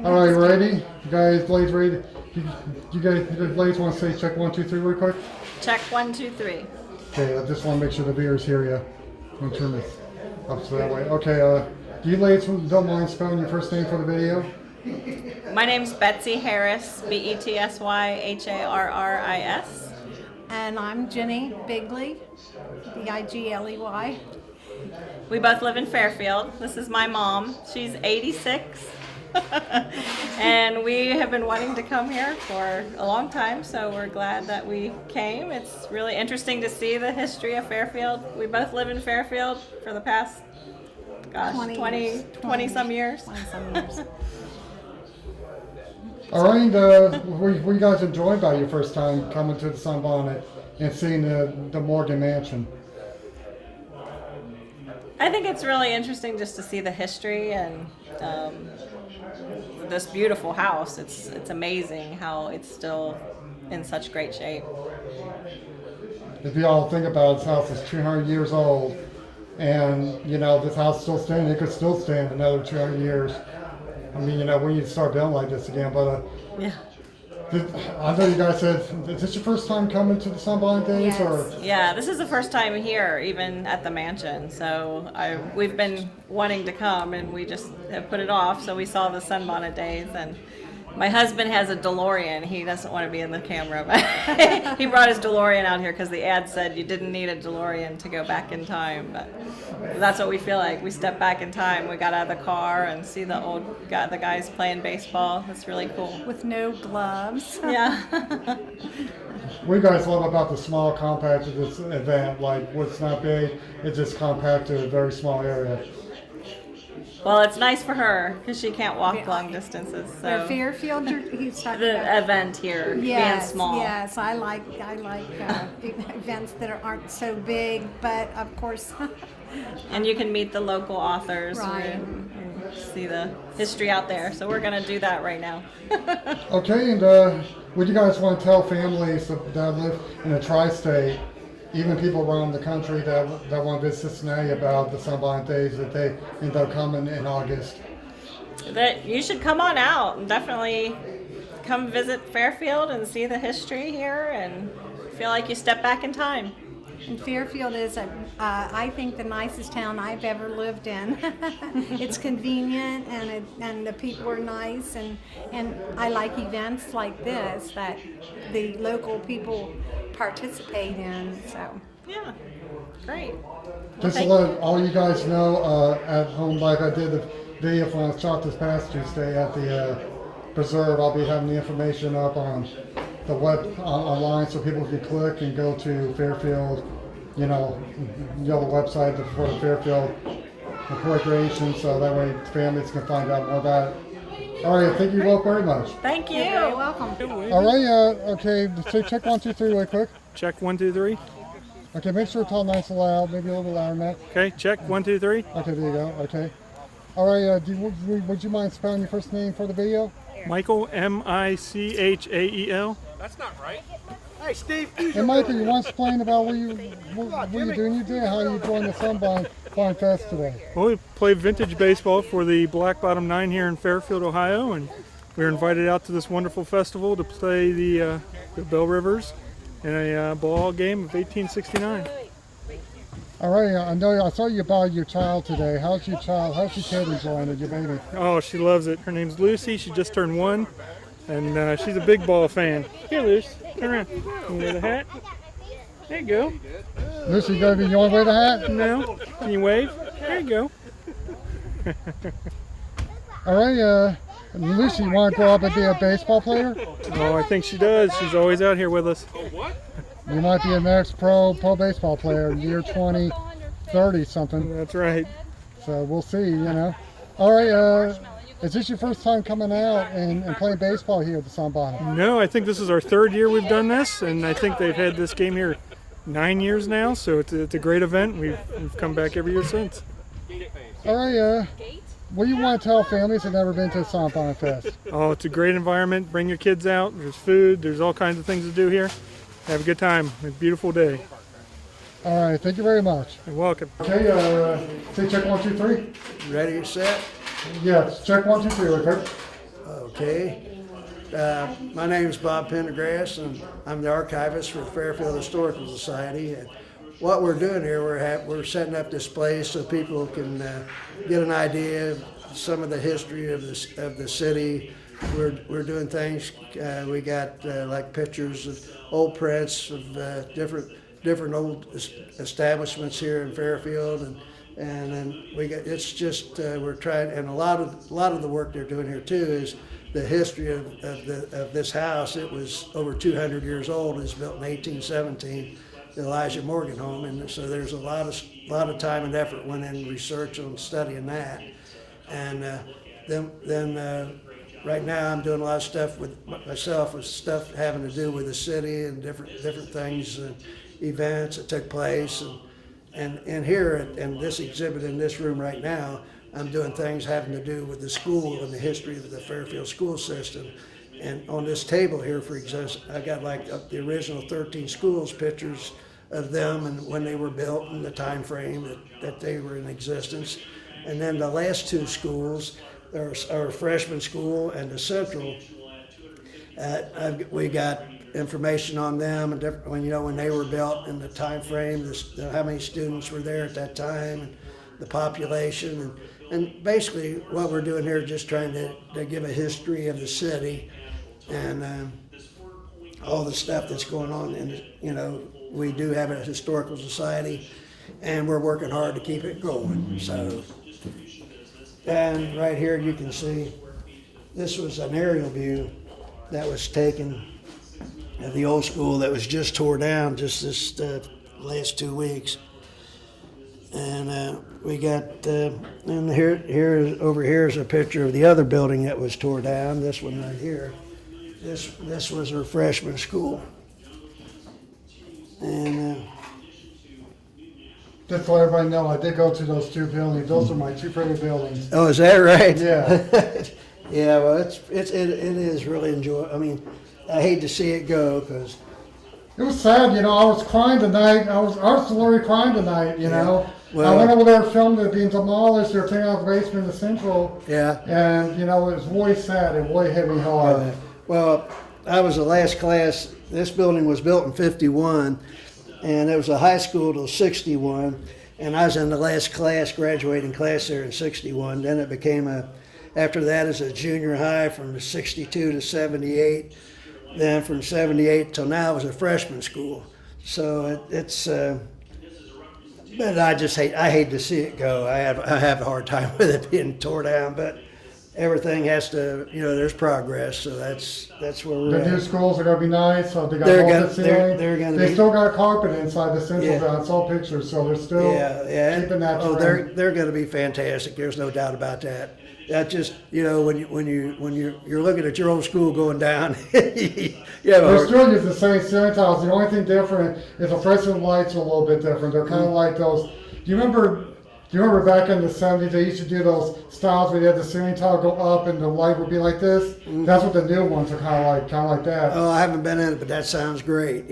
All right, ready? You guys, ladies, ready? You guys, ladies, want to say check 1, 2, 3 real quick? Check 1, 2, 3. Okay, I just want to make sure the viewers hear you. I'm going to turn this up so that way. Okay, do you ladies don't mind spelling your first name for the video? My name's Betsy Harris, BetsyHarris. And I'm Jenny Bigley, Bigley. We both live in Fairfield. This is my mom. She's 86. And we have been wanting to come here for a long time, so we're glad that we came. It's really interesting to see the history of Fairfield. We both live in Fairfield for the past, 20 some years. 20 some years. All right, what you guys enjoy about your first time coming to the Sunbonnet and seeing the Morgan Mansion? I think it's really interesting just to see the history and this beautiful house. It's amazing how it's still in such great shape. If you all think about it, this house is 200 years old, and this house is still standing. It could still stand another 200 years. I mean, we need to start building like this again. But Yeah. I know you guys said, is this your first time coming to the Sunbonnet Days? Yes. Or? Yeah, this is the first time here, even at the mansion. So we've been wanting to come, and we just have put it off. So we saw the Sunbonnet Days, and my husband has a DeLorean. He doesn't want to be in the camera, but he brought his DeLorean out here because the ad said you didn't need a DeLorean to go back in time. But that's what we feel like. We step back in time. We got out of the car and see the guys playing baseball. It's really cool. With no gloves. Yeah. What do you guys love about the small compact of this event? Like, what's not big, it's just compact to a very small area. Well, it's nice for her because she can't walk long distances. So The Fairfield, he's talking the about. event here being Yes, small. yes, I like events that aren't so big, but of course. And you can meet the local authors Right. and see the history out there. So we're going to do that right now. Okay, and what do you guys want to tell families that live in a tri-state, even people around the country that want to visit Cincinnati about the Sunbonnet Days that they end up coming in August? That you should come on out and definitely come visit Fairfield and see the history here and feel like you step back in time. And Fairfield is, I think, the nicest town I've ever lived in. It's convenient, and the people are nice, and I like events like this that the local people participate in. So Yeah, great. Just to let all you guys know at home, like I did the video when I shot this past Tuesday at the preserve, I'll be having the information up on the web online so people can click and go to Fairfield, the website for the Fairfield Recreation, so that way families can find out more about it. All right, thank you both very much. Thank you. you're very welcome. All right, okay, so check 1, 2, 3 really quick. Check 1, 2, 3. Okay, make sure it's all nice and loud, maybe a little bit louder than that. Okay, check 1, 2, 3. Okay, there you go, okay. All right, would you mind spelling your first name for the video? Michael, Michael. That's not right. Hey, Steve. Hey, Michael, you want to explain about what you're doing your day, how you joined the Sunbonnet Fest today? Well, we play vintage baseball for the Black Bottom 9 here in Fairfield, Ohio, and we were invited out to this wonderful festival to play the Bell Rivers in a ball game of 1869. All right, I know I saw you about your child today. How's your kid enjoying it, your baby? Oh, she loves it. Her name's Lucy. She just turned 1, and she's a big ball fan. Here, Lucy, turn around. Can you wear the hat? There you go. Lucy, you want to wear the hat? No? Can you wave? There you go. All right, Lucy, you want to grow up and be a baseball player? Oh, I think she does. She's always out here with us. You might be the next pro baseball player, year 2030 something. That's right. So we'll see, All right, is this your first time coming out and playing baseball here at the Sunbonnet? No, I think this is our 3rd year we've done this, and I think they've had this game here 9 years now, so it's a great event. We've come back every year since. All right, what do you want to tell families that have never been to the Sunbonnet Fest? Oh, it's a great environment. Bring your kids out. There's food. There's all kinds of things to do here. Have a good time. It's a beautiful day. All right, thank you very much. You're welcome. Okay, say check 1, 2, 3. Ready, set. Yes, check 1, 2, 3 real quick. Okay. My name is Bob Pendergrass, and I'm the archivist for the Fairfield Historical Society. And what we're doing here, we're setting up this place so people can get an idea of some of the history of the city. We're doing things. We got like pictures of old prints of different old establishments here in Fairfield, and then we got. It's just we're trying, and a lot of the work they're doing here too is the history of this house. It was over 200 years old. It was built in 1817, the Elijah Morgan home, and so there's a lot of time and effort went in research on studying that, and then right now I'm doing a lot of stuff with myself, with stuff having to do with the city and different things, events that took place, and here in this exhibit in this room right now, I'm doing things having to do with the school and the history of the Fairfield school system. And on this table here, for example, I got like the original 13 schools, pictures of them and when they were built and the time frame that they were in existence. And then the last two schools, our freshman school and the central, we got information on them and when they were built and the time frame, how many students were there at that time, and the population, and basically what we're doing here is just trying to give a history of the city and all the stuff that's going on. And we do have a historical society, and we're working hard to keep it going. So, and right here you can see this was an aerial view that was taken of the old school that was just tore down just this last 2 weeks. And we got, and over here is a picture of the other building that was tore down. This one right here. This was our freshman school. And Just to let everybody know, I did go to those two buildings. Those are my two favorite buildings. oh, is that right? Yeah. Yeah. Well, it is really enjoyable. I mean, I hate to see it go because. It was sad, I was crying tonight. I was literally crying tonight, Well, I went over there, filmed it being demolished. They're taking out the basement of the Central. Yeah. And, it was really sad. It really hit me hard. Well, I was the last class. This building was built in 51, and it was a high school till 61. And I was in the last class, graduating class there in 61. Then it became after that as a junior high from 62 to 78. Then from 78 till now it was a freshman school. So it's, but I hate to see it go. I have a hard time with it being tore down, but everything has to, there's progress. So that's where we're at. The new schools are going to be nice. So they got They're gonna They be- still got carpet inside the Central. Yeah. I saw pictures, so they're still keeping that Oh, trend. they're going to be fantastic. There's no doubt about that. That just, when you're looking at your old school going down, They're still using the same ceiling tiles. The only thing different is the freshman lights are a little bit different. They're kind of like those. Do you remember back in the 70s they used to do those styles where you had the ceiling tile go up and the light would be like this? That's what the new ones are kind of like that. Oh, I haven't been in it, but that sounds great,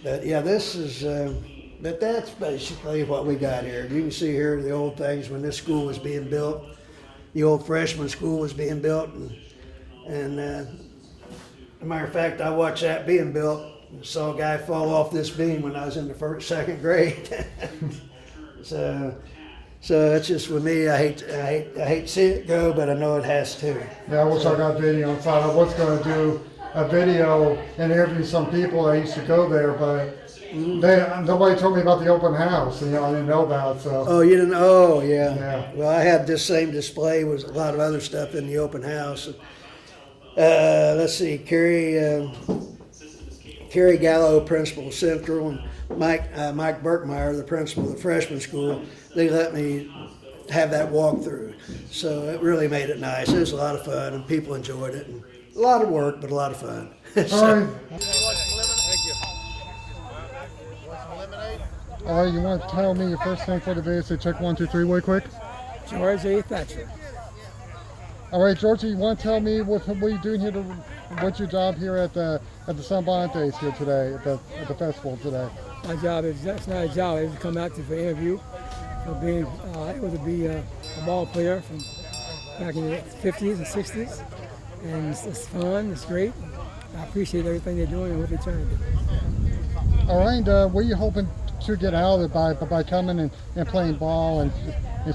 But yeah, this is, but that's basically what we got here. You can see here the old things when this school was being built. The old freshman school was being built, and as a matter of fact, I watched that being built and saw a guy fall off this beam when I was in the second grade. So it's just with me. I hate to see it go, but I know it has to. Yeah, I wish I got video inside. I was going to do a video and interview some people that used to go there, but nobody told me about the open house. I didn't know about it. So. Oh, you didn't? Oh, yeah. Yeah. Well, I had this same display with a lot of other stuff in the open house. Let's see, Carrie Gallo, principal of Central, and Mike Burkmeyer, the principal of the freshman school. They let me have that walkthrough, so it really made it nice. It was a lot of fun, and people enjoyed it. And a lot of work, but a lot of fun. All right. All right, you want to tell me your first name for the video? So check 1, 2, 3 really quick. George A. Thatcher. All right, Georgie, you want to tell me what are you doing here? What's your job here at the Sunbonnet Days here today at the festival today? My job is it's not a job. I just come out for an interview for being able to be a ball player from back in the 50s and 60s, and it's fun. It's great. I appreciate everything they're doing and what they're trying to do. All right, what are you hoping to get out of it by coming and playing ball and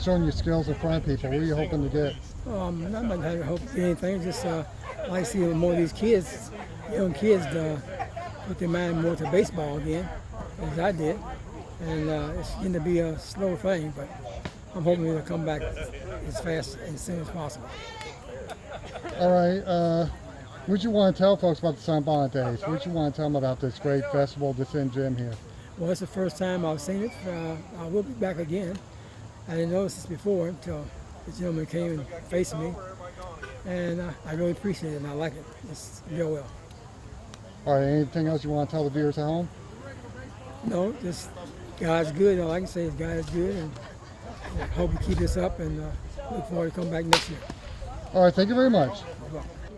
showing your skills in front of people? What are you hoping to get? I'm not going to hope to get anything. Just I like to see more of these kids, young kids, put their mind more to baseball again, as I did. And it's going to be a slow thing, but I'm hoping they'll come back as fast and as soon as possible. All right, what you want to tell folks about the Sunbonnet Days? What you want to tell them about this great festival that's in Gym here? Well, it's the first time I've seen it. I will be back again. I didn't notice this before until the gentleman came and faced me. And I really appreciate it and I like it. It's real well. All right, anything else you want to tell the viewers at home? No, just God's good. All I can say is God is good. And I hope we keep this up and look forward to coming back next year. All right, thank you very much.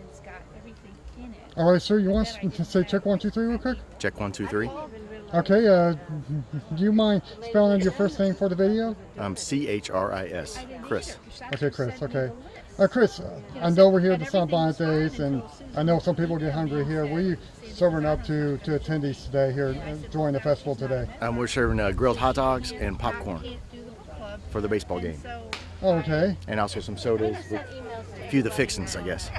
It's got everything in it. All right, sir, you want to say check 1, 2, 3 real quick? Check 1, 2, 3. Okay, do you mind spelling your first name for the video? CHRIS, Chris. Okay, Chris, okay. Chris, I know we're here at the Sunbonnet Days, and I know some people get hungry here. What are you serving up to attendees today here during the festival today? We're serving grilled hot dogs and popcorn for the baseball game. Oh, okay. And also some sodas with a few of the fixins, I guess.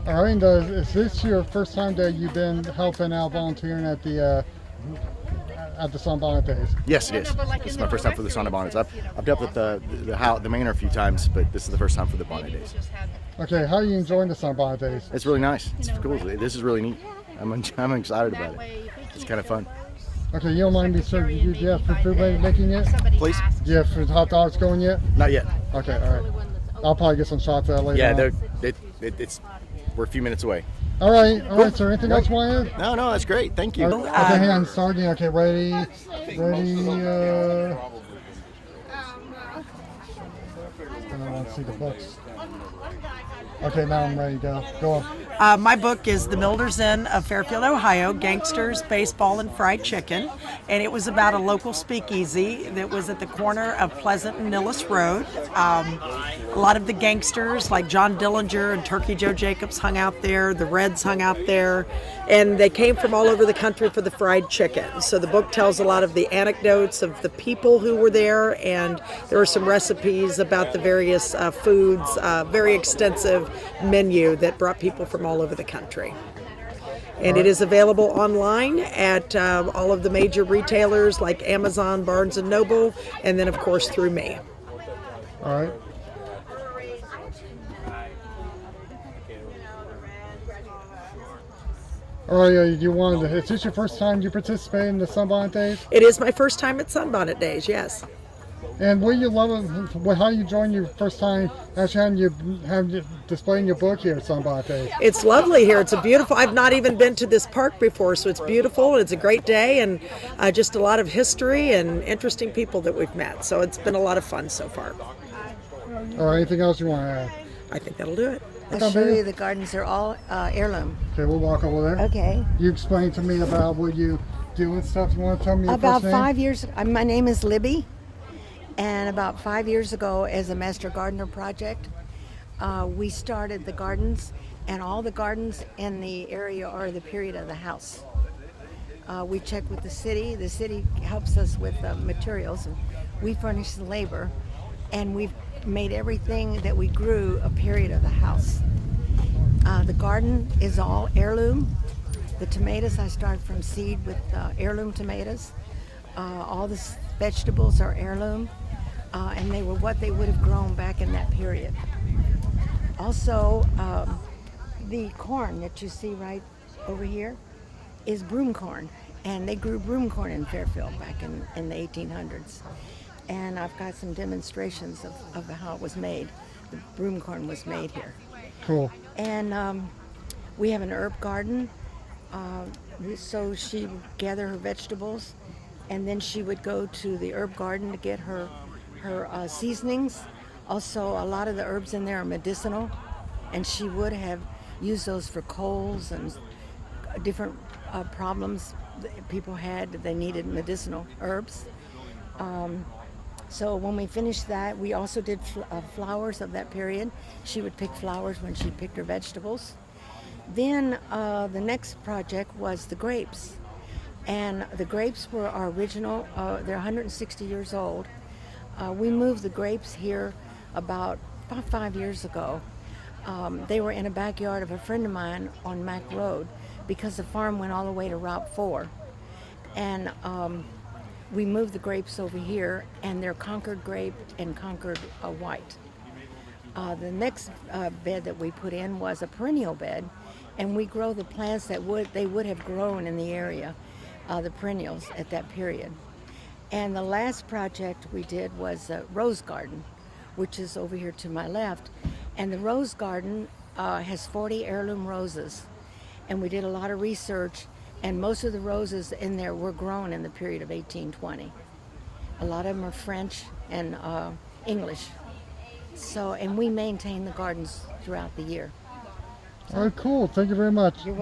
All right, and is this your first time that you've been helping out volunteering at the Sunbonnet Days? Yes, it is. This is my first time for the Sunbonnet Days. I've dealt with the manor a few times, but this is the first time for the Bonnet Days. Okay, how are you enjoying the Sunbonnet Days? It's really nice. It's cool. This is really neat. I'm excited about it. It's kind of fun. Okay, you don't mind me serving you? Do you have food making yet? Please? Do you have hot dogs going yet? Not yet. Okay, all right. I'll probably get some shots of that later. Yeah, we're a few minutes away. All right, sir. Anything else you want to add? No, that's great. Thank you. Okay, hang on, starting. Okay, ready. I don't want to see the books. Okay, now I'm ready to go. Go on. My book is The Milder's Inn of Fairfield, Ohio, Gangsters, Baseball, and Fried Chicken. And it was about a local speakeasy that was at the corner of Pleasant and Nillis Road. A lot of the gangsters like John Dillinger and Turkey Joe Jacobs hung out there. The Reds hung out there. And they came from all over the country for the fried chicken. So the book tells a lot of the anecdotes of the people who were there. And there are some recipes about the various foods, very extensive menu that brought people from all over the country. And it is available online at all of the major retailers like Amazon, Barnes & Noble, and then of course through me. All right. All right, is this your first time you participate in the Sunbonnet Days? It is my first time at Sunbonnet Days, yes. And what do you love it? How you join your first time actually having you displaying your book here at Sunbonnet Days? It's lovely here. It's a beautiful. I've not even been to this park before, so it's beautiful. It's a great day, and just a lot of history and interesting people that we've met. So it's been a lot of fun so far. All right, anything else you want to add? I think that'll do it. I'll show you the gardens. They're all heirloom. Okay, we'll walk over there. Okay. You explain to me about what you do and stuff. You want to tell me your About first name? 5 years. My name is Libby, and about 5 years ago, as a Master Gardener project, we started the gardens, and all the gardens in the area are the period of the house. We check with the city. The city helps us with materials, and we furnish the labor, and we've made everything that we grew a period of the house. The garden is all heirloom. The tomatoes I started from seed with heirloom tomatoes. All the vegetables are heirloom, and they were what they would have grown back in that period. Also, the corn that you see right over here is broom corn, and they grew broom corn in Fairfield back in the 1800s. And I've got some demonstrations of how it was made. The broom corn was made here. Cool. And we have an herb garden. So she would gather her vegetables, and then she would go to the herb garden to get her seasonings. Also, a lot of the herbs in there are medicinal, and she would have used those for colds and different problems that people had. They needed medicinal herbs. So when we finished that, we also did flowers of that period. She would pick flowers when she picked her vegetables. Then the next project was the grapes. And the grapes were our original, they're 160 years old. We moved the grapes here about 5 years ago. They were in a backyard of a friend of mine on Mack Road because the farm went all the way to Route 4. And we moved the grapes over here, and they're Concord grape and Concord white. The next bed that we put in was a perennial bed, and we grow the plants that they would have grown in the area, the perennials at that period. And the last project we did was a rose garden, which is over here to my left. And the rose garden has 40 heirloom roses. And we did a lot of research, and most of the roses in there were grown in the period of 1820. A lot of them are French and English. So, and we maintain the gardens throughout the year. All right, cool. Thank you very much. You're welcome.